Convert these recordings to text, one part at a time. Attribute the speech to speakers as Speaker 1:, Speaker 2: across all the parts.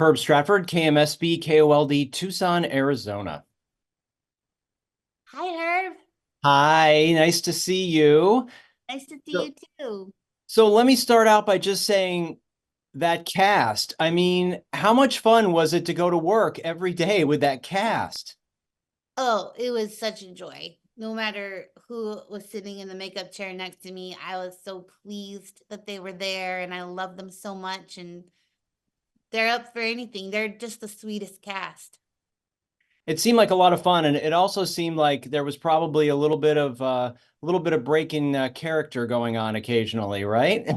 Speaker 1: Herb Stratford, KMSB, KOLD, Tucson, Arizona.
Speaker 2: Hi, Herb.
Speaker 1: Hi, nice to see you.
Speaker 2: Nice to see
Speaker 1: So,
Speaker 2: you too.
Speaker 1: so let me start out by just saying that cast. I mean, how much fun was it to go to work every day with that cast?
Speaker 2: Oh, it was such a joy. No matter who was sitting in the makeup chair next to me, I was so pleased that they were there and I love them so much and they're up for anything. They're just the sweetest cast.
Speaker 1: It seemed like a lot of fun, and it also seemed like there was probably a little bit of breaking character going on occasionally, right?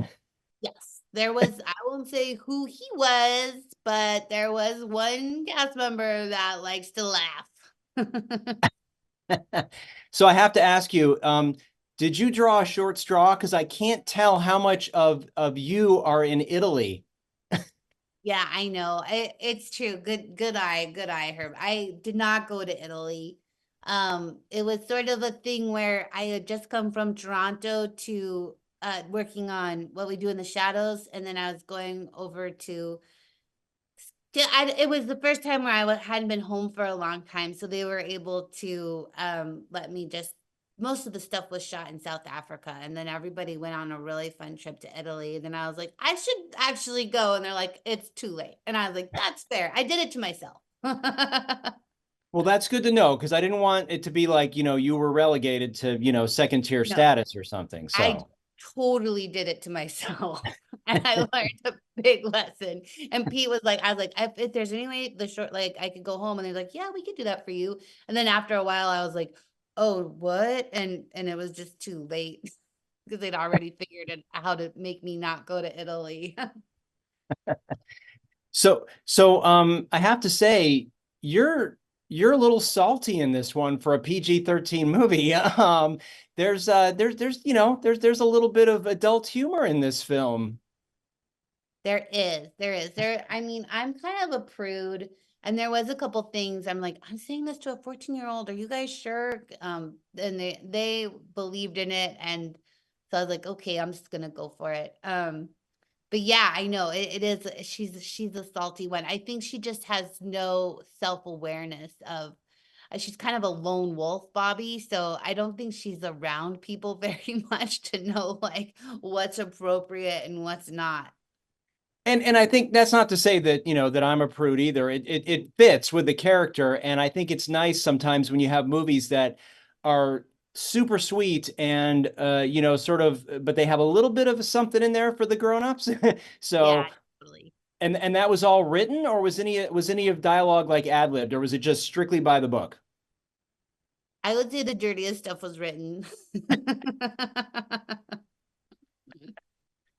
Speaker 2: Yes, there was, I won't say who he was, but there was one cast member that likes to laugh.
Speaker 1: So I have to ask you, did you draw a short straw? Because I can't tell how much of you are in Italy.
Speaker 2: Yeah, I know. It's true. Good eye, Herb. I did not go to Italy. It was sort of a thing where I had just come from Toronto to working on What We Do in the Shadows, and then I was going over it was the first time where hadn't been home for a long time, so they were able to let me just. Most of the stuff was shot in South Africa, and then everybody went on a really fun trip to Italy. And then I was like, I should actually go, and they're like, it's too late. And I was like, that's fair. I did it to myself.
Speaker 1: Well, that's good to know because I didn't want it to be like, you were relegated to, second tier
Speaker 2: No,
Speaker 1: status or something.
Speaker 2: I
Speaker 1: So,
Speaker 2: totally did it to myself. And I learned a big lesson. And Pete was like, I was like, if there's any way the short, like I could go home. And they're like, yeah, we could do that for you. And then after a while, I was like, oh, what? And it was just too late because they'd already figured it how to make me not go to Italy.
Speaker 1: so, I have to say, you're you're a little salty in this one for a PG-13 movie. There's a little bit of adult humor in this film.
Speaker 2: There, I mean, I'm kind of a prude, and there was a couple things I'm like, I'm saying this to a 14-year-old. Are you guys sure? And they believed in it, and so I was like, okay, I'm just gonna go for it. But yeah, I know it is. She's a salty one. I think she just has no self-awareness of. She's kind of a lone wolf, Bobby. So I don't think she's around people very much to know like what's appropriate and what's not.
Speaker 1: And I think that's not to say that, that I'm a prude either. It fits with the character. And I think it's nice sometimes when you have movies that are super sweet and sort of, but they have a little bit of something in there for the grown-ups.
Speaker 2: Yeah,
Speaker 1: So,
Speaker 2: totally.
Speaker 1: and that was all written, or was any of dialogue like ad-libbed, or was it just strictly by the book?
Speaker 2: I would say the dirtiest stuff was written.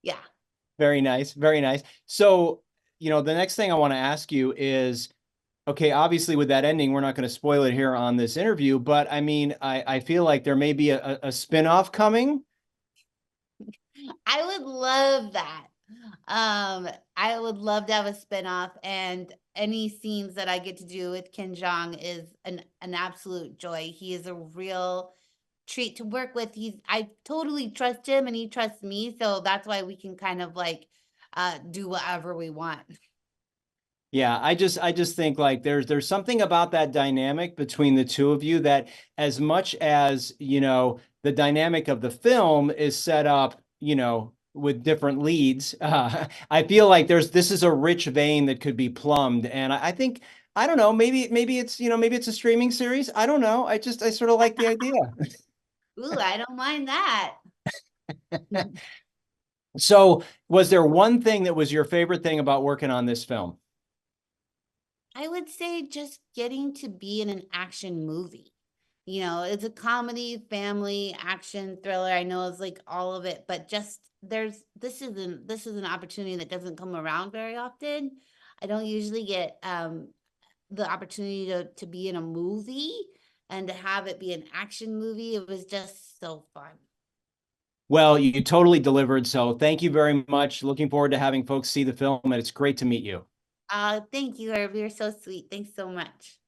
Speaker 2: Yeah.
Speaker 1: Very nice, very nice. So, the next thing I want to ask you is, okay, obviously with that ending, we're not going to spoil it here on this interview, but I mean, I feel like there may be a spin-off coming.
Speaker 2: I would love that. I would love to have a spinoff, and any scenes that I get to do with Ken Jeong is an absolute joy. He is a real treat to work with. I totally trust him and he trusts me, so that's why we can kind of like do whatever we want.
Speaker 1: Yeah, I just think like there's something about that dynamic between the two of you that as much as, the dynamic of the film is set up, with different leads, I feel like this is a rich vein that could be plumbed. And I think, I don't know, maybe it's a streaming series. I don't know. I sort of like the idea.
Speaker 2: Ooh, I don't mind that.
Speaker 1: So, was there one thing that was your favorite thing about working on this film?
Speaker 2: I would say just getting to be in an action movie. You know, it's a comedy, family, action, thriller. I know it's like all of it, but just this is an opportunity that doesn't come around very often. I don't usually get the opportunity to be in a movie and to have it be an action movie. It was just so fun.
Speaker 1: Well, you totally delivered. So, thank you very much. Looking forward to having folks see the film, and it's great to meet you.
Speaker 2: Thank you, Herb. You're so sweet. Thanks so much.